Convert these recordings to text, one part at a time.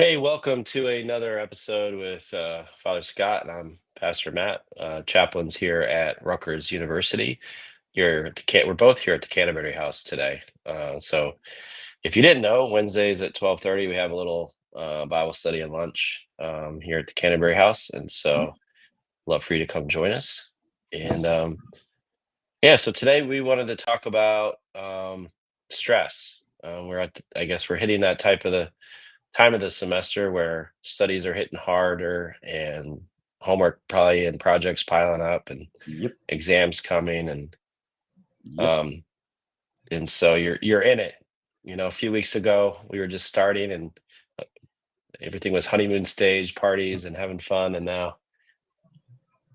Hey, welcome to another episode with Father Scott, and I'm Pastor Matt, chaplains here at Rutgers University. We're both here at the Canterbury House today. So, if you didn't know, Wednesdays at 12:30 we have a little Bible study and lunch here at the Canterbury House, and Mhm. so love for you to come join us. And yeah, so today we wanted to talk about stress. I guess we're hitting that type of the time of the semester where studies are hitting harder and homework probably and projects piling up and Yep. exams coming Yep. um and so you're in it. A few weeks ago we were just starting and uh, everything was honeymoon stage parties and having fun, and now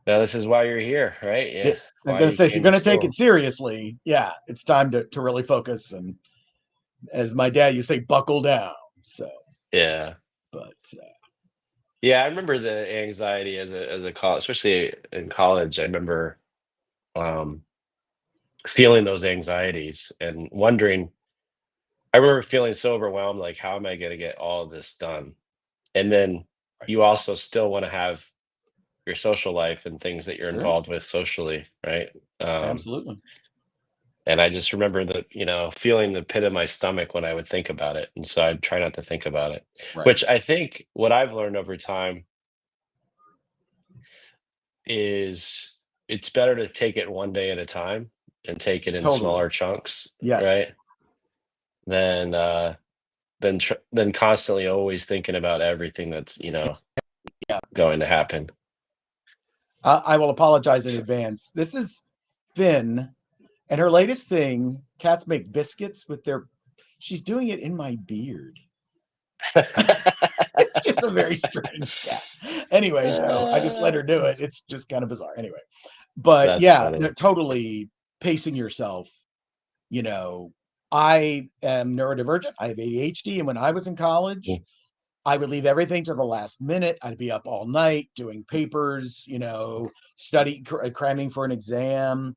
this is why you're here, right? Yeah, I'm why going to you say, if you're came to going to take it school. seriously, yeah, it's time to really focus. And as my dad used to say, buckle down. So, Yeah, but yeah, I remember the anxiety as a college, especially in college. I remember um feeling those anxieties and wondering. I remember feeling so overwhelmed, like, how am I gonna get all of this done? And then right, you also still wanna have your social life and things that you're sure, involved with socially, right? Um, absolutely. and I just remember feeling the pit of my stomach when I would think about it, and so I'd try not to think about it, Right. which I think what I've learned over time is it's better to take it one day at a time and take it in Totally. smaller chunks, Yes. right? Than, than constantly always thinking about everything that's, Yeah. going to happen. I will apologize in So advance. This is Finn, and her latest thing, cats make biscuits with their, she's doing it in my beard. It's just a very strange cat. Anyway, so I just let her do it. It's just kind of bizarre. Anyway, but That's yeah, funny. they're totally pacing yourself. You know, I am neurodivergent. I have ADHD. And when I was in college, Mm. I would leave everything to the last minute. I'd be up all night doing papers, cramming for an exam.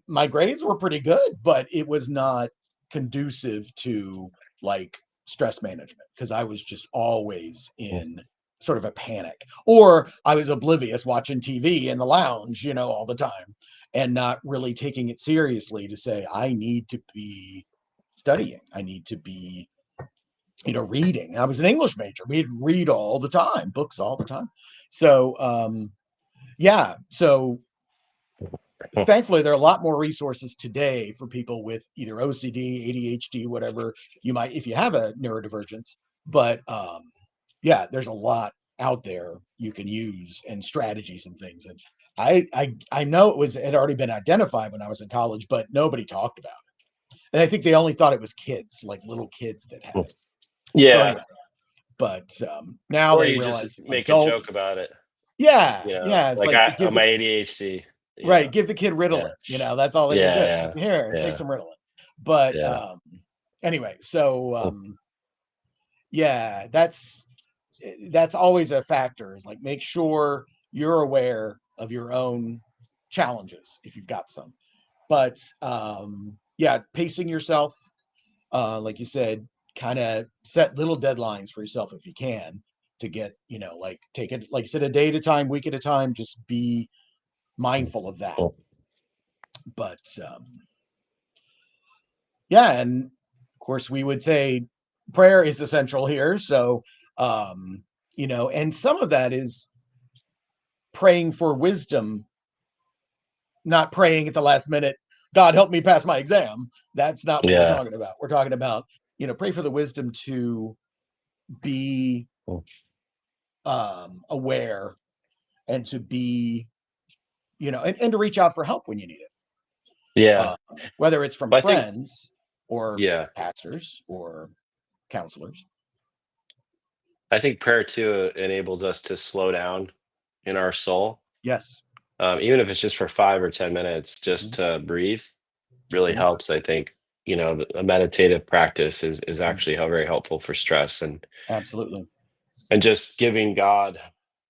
My grades were pretty good, but it was not conducive to like stress management because I was just always Mm. in sort of a panic, or I was oblivious watching TV in the lounge, all the time, and not really taking it seriously to say I need to be studying. I need to be reading. I was an English major. We'd read all the time, books all the time. So, yeah. So, thankfully, there are a lot more resources today for people with either OCD, ADHD, whatever you might, if you have a neurodivergence. But yeah, there's a lot out there you can use and strategies and things. And I know it had already been identified when I was in college, but nobody talked about it. And I think they only thought it was kids, like little kids that had Mm. it. So Yeah, anyway, but now or they you just realize make a joke about adults, it, yeah, it's like like on my ADHD. right, Yeah, give the kid yeah, Ritalin. That's all they can do. yeah, Just here, take yeah, some Ritalin. But yeah, anyway, so yeah. yeah, that's always a factor. Is like make sure you're aware of your own challenges if you've got some. But yeah, pacing yourself, like you said, kind of set little deadlines for yourself if you can to get, like take it, like you said, a day at a time, week at a time, just be mindful of that. Mm. But yeah, and of course, we would say prayer is essential here. So, and some of that is praying for wisdom, not praying at the last minute, God help me pass my exam. That's not what we're Yeah. talking about. We're talking about, pray for the wisdom to be Mm. aware and to be, and to reach out for help when you need it, Yeah. uh, whether it's from Well, I think, friends or yeah, pastors or counselors. I think prayer too enables us to slow down in our soul, Yes. even if it's just for 5 or 10 minutes, just Mhm. to breathe really Mhm. helps. I think a meditative practice is Mhm. actually very helpful for stress, Absolutely. and just giving God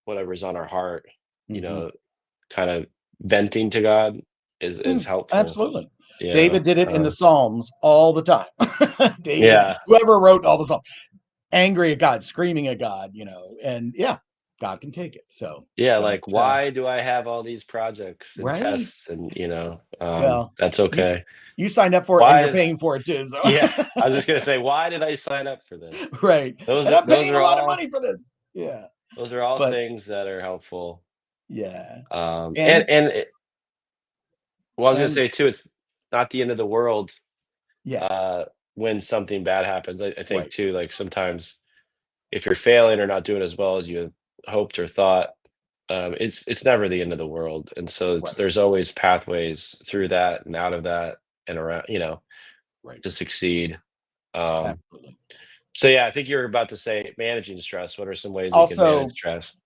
whatever's on our heart, you Mhm. know, kind of venting to God is helpful. Absolutely. You know, David did it in the Psalms all the time. David, yeah, whoever wrote all the Psalms. angry at God, screaming at God, you know, and yeah, God can take it. So, Yeah, but like, why do I have all these projects and right. tests and, Well, that's you okay. you signed up for it and you're Why paying for it too. So Yeah, I was just gonna say, why did I sign up for this? right. Those And are I'm those paying a are lot of all money for this. Yeah. those are all But things that are helpful. yeah. And And well, I was gonna and say too, it's not the end of the world, yeah, uh, when something bad happens. I think right. too, like, sometimes if you're failing or not doing as well as you had hoped or thought, it's never the end of the world, and so Right. there's always pathways through that and out of that and around, Right. to succeed. Um, Absolutely. so yeah, I think you're about to say managing stress. What are some ways we can manage Also, stress?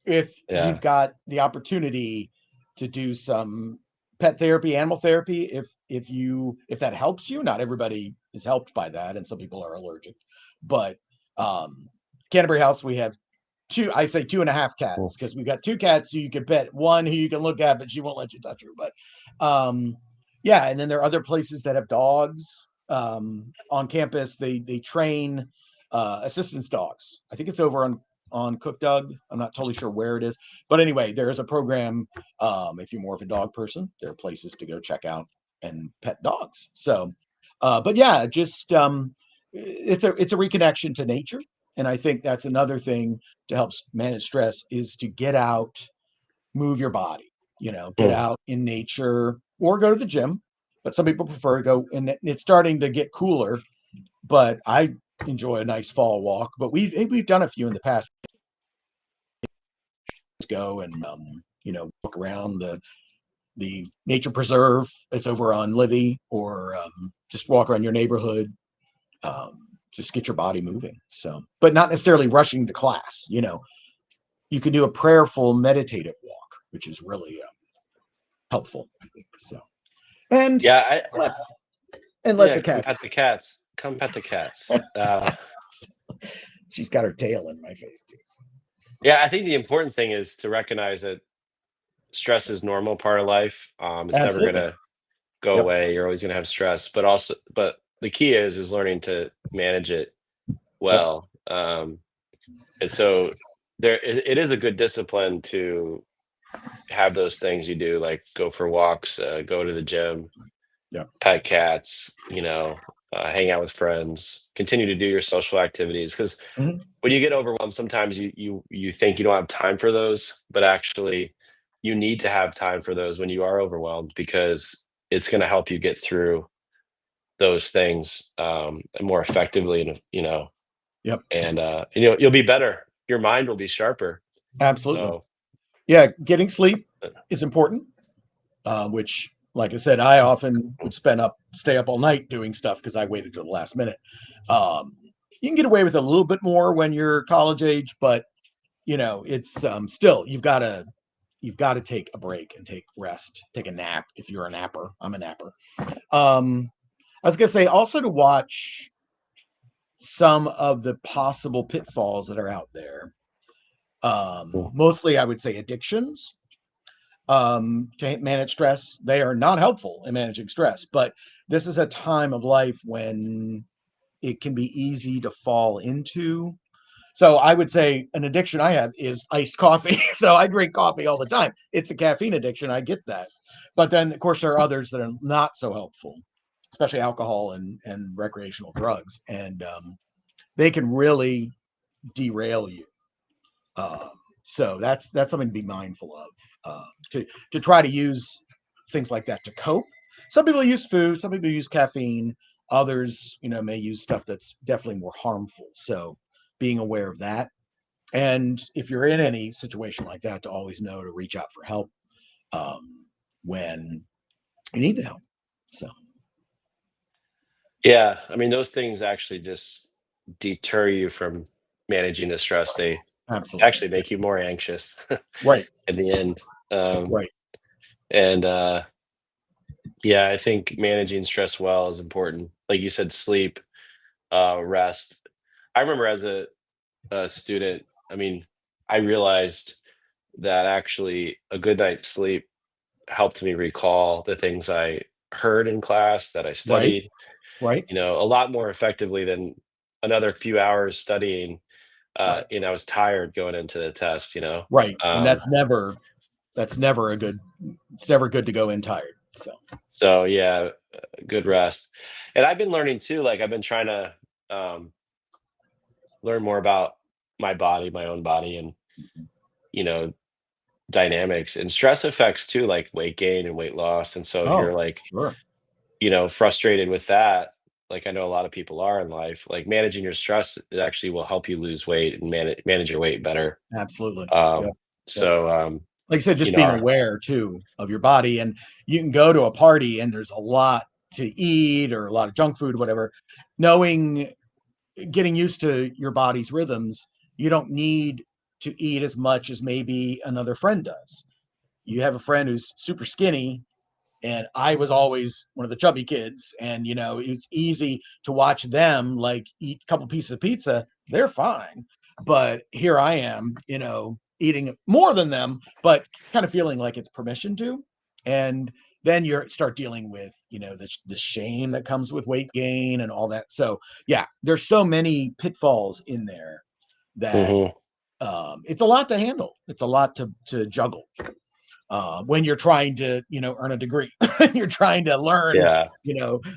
if Yeah. you've got the opportunity to do some pet therapy, animal therapy, if that helps you, not everybody is helped by that, and some people are allergic. But um Canterbury House, we have I say 2.5 Cool. cats because we've got two cats who you can pet, one who you can look at, but she won't let you touch her. But um yeah, and then there are other places that have dogs. On campus, they train assistance dogs. I think it's over on Cook Doug. I'm not totally sure where it is, but anyway, there is a program. If you're more of a dog person, there are places to go check out and pet dogs. So, but yeah, just it's a reconnection to nature, and I think that's another thing to help manage stress is to get out, move your body. You know, get Mm. out in nature or go to the gym. But some people prefer to go, and it's starting to get cooler. But I enjoy a nice fall walk. But we've done a few in the past. Go and walk around the nature preserve. It's over on Livy, or just walk around your neighborhood. Just get your body moving. So, but not necessarily rushing to class. You can do a prayerful, meditative walk, which is really helpful. I think so. And Yeah, let let yeah, the come pet cats. the cats. Come pet the cats. She's got her tail in my face too. So. Yeah, I think the important thing is to recognize that stress is normal part of life. It's never Absolutely. gonna go Yep. away. You're always gonna have stress, but the key is learning to manage it Yep. well. And so it is a good discipline to have those things you do, like go for walks, go to the gym, Yep. pet cats, hang out with friends, continue to do your social activities. Because Mhm. when you get overwhelmed, sometimes you think you don't have time for those, but actually you need to have time for those when you are overwhelmed because it's going to help you get through those things more effectively, Yep. and you'll be better. Your mind will be sharper. Absolutely. So Yeah. Getting sleep uh, is important. Which, like I said, I often would stay up all night doing stuff because I waited till the last minute. Um, you can get away with a little bit more when you're college age, but it's still you've got to take a break and take rest, take a nap if you're a napper. I'm a napper. Um, I was gonna say also to watch some of the possible pitfalls that are out there. cool. Mostly, I would say addictions to manage stress. They are not helpful in managing stress, but this is a time of life when it can be easy to fall into. So I would say an addiction I have is iced coffee. So I drink coffee all the time. It's a caffeine addiction. I get that. But then, of course, there are others that are not so helpful, especially alcohol and recreational drugs. And they can really derail you. Um, so that's something to be mindful of. To try to use things like that to cope. Some people use food. Some people use caffeine. Others, may use stuff that's definitely more harmful. So being aware of that, and if you're in any situation like that, to always know to reach out for help when you need the help. So Yeah, I mean, those things actually just deter you from managing the stress. They absolutely, actually make you more anxious right, in the end. Um, right, and yeah, I think managing stress well is important. Like you said, sleep, rest. I remember as a student, I mean, I realized that actually a good night's sleep helped me recall the things I heard in class that I right, studied, right. a lot more effectively than another few hours studying, Right. and I was tired going into the test, you know? Right. And Um, that's never a good it's never good to go in tired. So so yeah, good rest. And I've been learning too, like I've been trying to um, learn more about my body, my own body, and you know, dynamics and stress effects too, like weight gain and weight loss. And so if you're oh, like, sure. frustrated with that, like I know a lot of people are in life, like managing your stress, it actually will help you lose weight and manage your weight better. Absolutely. Yep. Um, Yep. so Like I said, you just know, being aware too of your body. And you can go to a party and there's a lot to eat or a lot of junk food, whatever. Knowing, getting used to your body's rhythms, you don't need to eat as much as maybe another friend does. You have a friend who's super skinny, and I was always one of the chubby kids, and it's easy to watch them like eat a couple pieces of pizza. They're fine, but here I am, eating more than them, but kind of feeling like it's permission to. And then you start dealing with the shame that comes with weight gain and all that. So yeah, there's so many pitfalls in there that mhm, it's a lot to handle. It's a lot to juggle when you're trying to earn a degree. You're trying to learn yeah,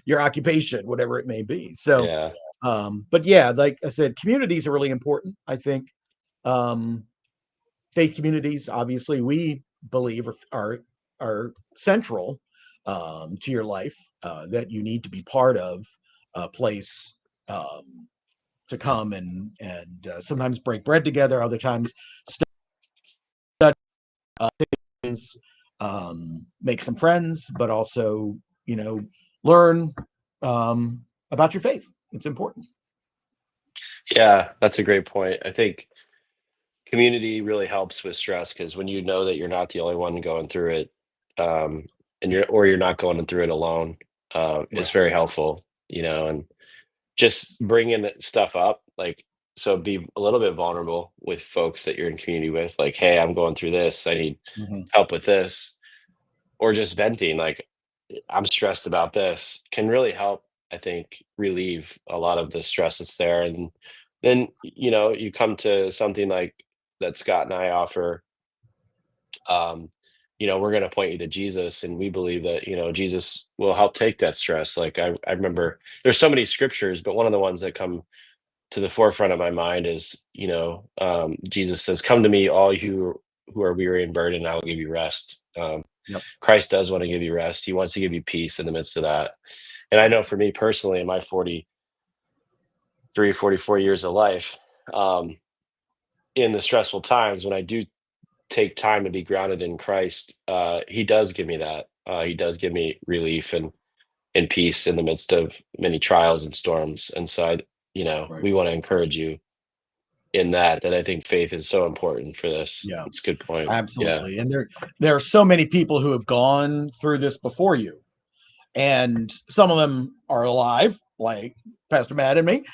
your occupation, whatever it may be. So yeah, but yeah, like I said, communities are really important, I think. um Faith communities, obviously, we believe are central to your life, that you need to be part of a place, to come and sometimes break bread together, other times study, things, make some friends, but also, learn about your faith. It's important. yeah. That's a great point. I think community really helps with stress because when you know that you're not the only one going through it, um, and you're not going through it alone, it's Right. very helpful. And just bringing stuff up, like, so be a little bit vulnerable with folks that you're in community with, like, "Hey, I'm going through this. I need Hmm. help with this," or just venting, like, "I'm stressed about this," can really help, I think, relieve a lot of the stress that's there, and then, you come to something like that Scott and I offer, um, we're gonna point you to Jesus, and we believe that, Jesus will help take that stress. Like, I remember there's so many scriptures, but one of the ones that come to the forefront of my mind is, Jesus says, "Come to me, all you who are weary and burdened, and I will give you rest." Yep. Christ does want to give you rest. He wants to give you peace in the midst of that. And I Right. know for me personally, in my 43, 44 years of life, um, in the stressful times when I do take time to be grounded in Christ, He does give me that. He does give me relief and peace in the midst of many trials and storms. And so Right. we want to encourage you in that I think faith is so important for this. Yeah. It's a good point. Yeah. Absolutely. And there are so many people who have gone through this before you, and some of them are alive, like Pastor Matt and me,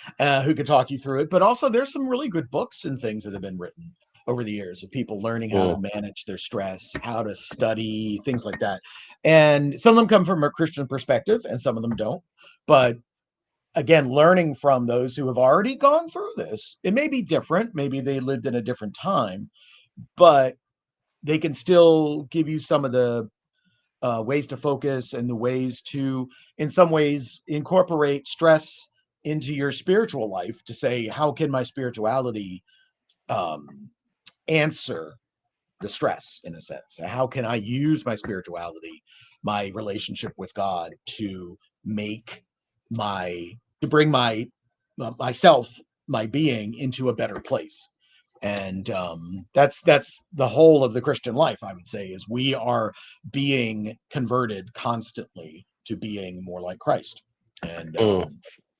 who could talk you through it. But also, there's some really good books and things that have been written over the years of people learning how to Mm, manage their stress, how to study, things like that. And some of them come from a Christian perspective, and some of them don't. But again, learning from those who have already gone through this, it may be different. Maybe they lived in a different time, but they can still give you some of the ways to focus and the ways to, in some ways, incorporate stress into your spiritual life to say, how can my spirituality um, answer the stress in a sense? How can I use my spirituality, my relationship with God to make to bring myself, my being into a better place? And that's the whole of the Christian life, I would say, is we are being converted constantly to being more like Christ, and mm.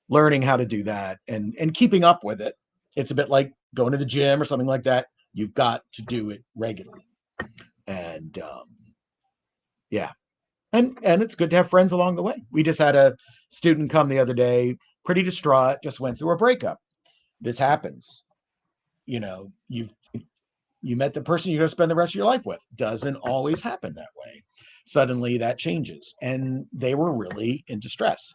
learning how to do that and keeping up with it. It's a bit like going to the gym or something like that. You've got to do it regularly, and yeah, and it's good to have friends along the way. We just had a student come the other day, pretty distraught, just went through a breakup. This happens. You met the person you're going to spend the rest of your life with. Doesn't always happen that way. Suddenly that changes, and they were really in distress.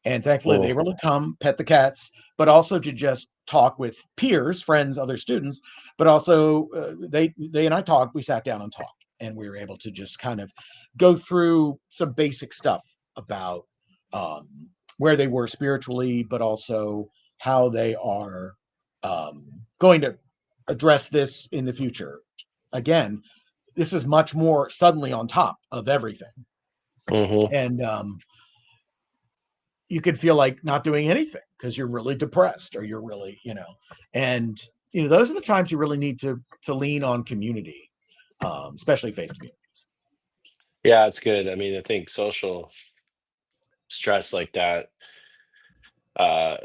And thankfully, they Mm, were able to come pet the cats, but also to just talk with peers, friends, other students. But also, they and I talked. We sat down and talked, and we were able to just kind of go through some basic stuff about um, where they were spiritually, but also how they are going to address this in the future. Again, this is much more suddenly on top of everything, hmm. and you could feel like not doing anything because you're really depressed or you're really, and those are the times you really need to lean on community, especially faith community. Yeah, it's good. I mean, I think social stress like that,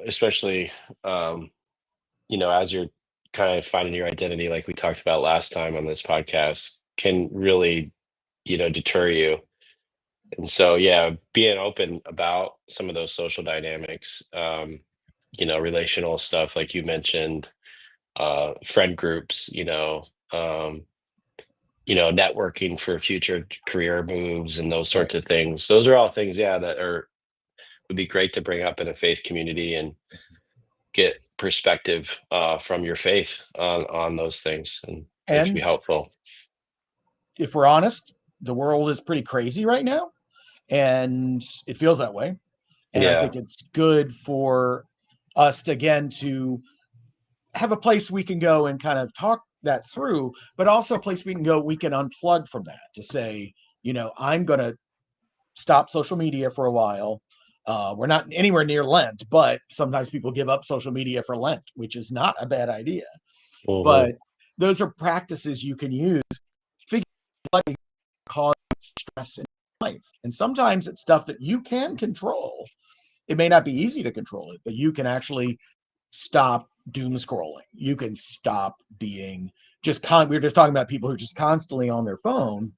especially, um, as you're kind of finding your identity, like we talked about last time on this podcast, can really, deter you. And so, yeah, being open about some of those social dynamics, relational stuff, like you mentioned, friend groups, um, networking for future career moves and those Right. sorts of things. Those are all things, yeah, that are would be great to bring up in a faith community and get perspective from your faith on those things, and they can be And helpful. if we're honest, the world is pretty crazy right now, and it feels that way. And I Yeah. think it's good for us to, again, to have a place we can go and kind of talk that through, but also a place we can unplug from that to say, I'm going to stop social media for a while. We're not anywhere near Lent, but sometimes people give up social media for Lent, which is not a bad idea. Hmm. But those are practices you can use, figure out what cause stress in life. And sometimes it's stuff that you can control. It may not be easy to control it, but you can actually stop doom scrolling. You can stop being we were just talking about people who are just constantly on their phone.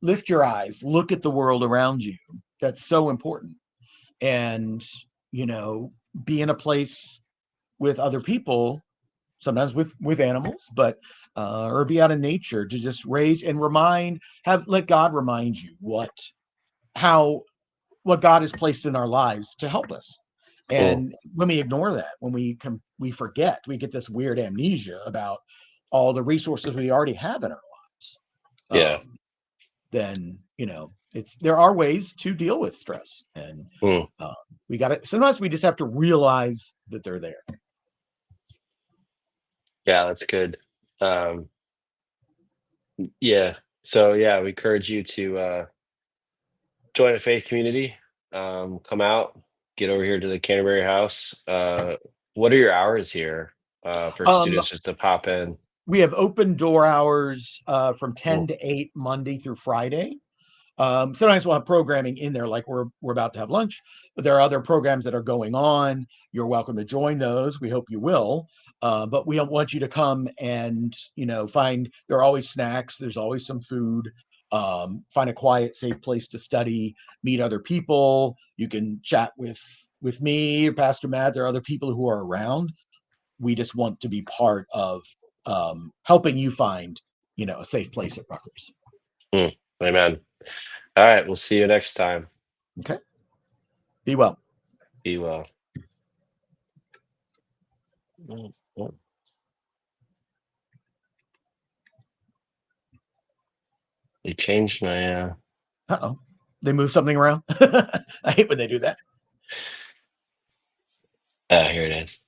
Lift your eyes, look at the world around you. That's so important. And, you know, be in a place with other people, sometimes with animals, but or be out in nature to just raise and let God remind you how what God has placed in our lives to help us. Mm, And when we ignore that, when we forget, we get this weird amnesia about all the resources we already have in our lives. yeah. Then there are ways to deal with stress, and Mm, uh, we got to. Sometimes we just have to realize that they're there. yeah, that's good. um yeah, so yeah, we encourage you to join a faith community. Come out, get over here to the Canterbury House. What are your hours here for Um, students just to pop in? we have open door hours from 10 Mm, to 8 Monday through Friday. Sometimes we'll have programming in there, like we're about to have lunch, but there are other programs that are going on. You're welcome to join those. We hope you will. But we don't want you to come and find there are always snacks. There's always some food. Find a quiet, safe place to study. Meet other people. You can chat with me or Pastor Matt. There are other people who are around. We just want to be part of helping you find a safe place at Rutgers. mm, amen. All right, we'll see you next time. Okay. Be well. Be well. Mm, mm. They changed my Uh-oh. They move something around. I hate when they do that. here it is.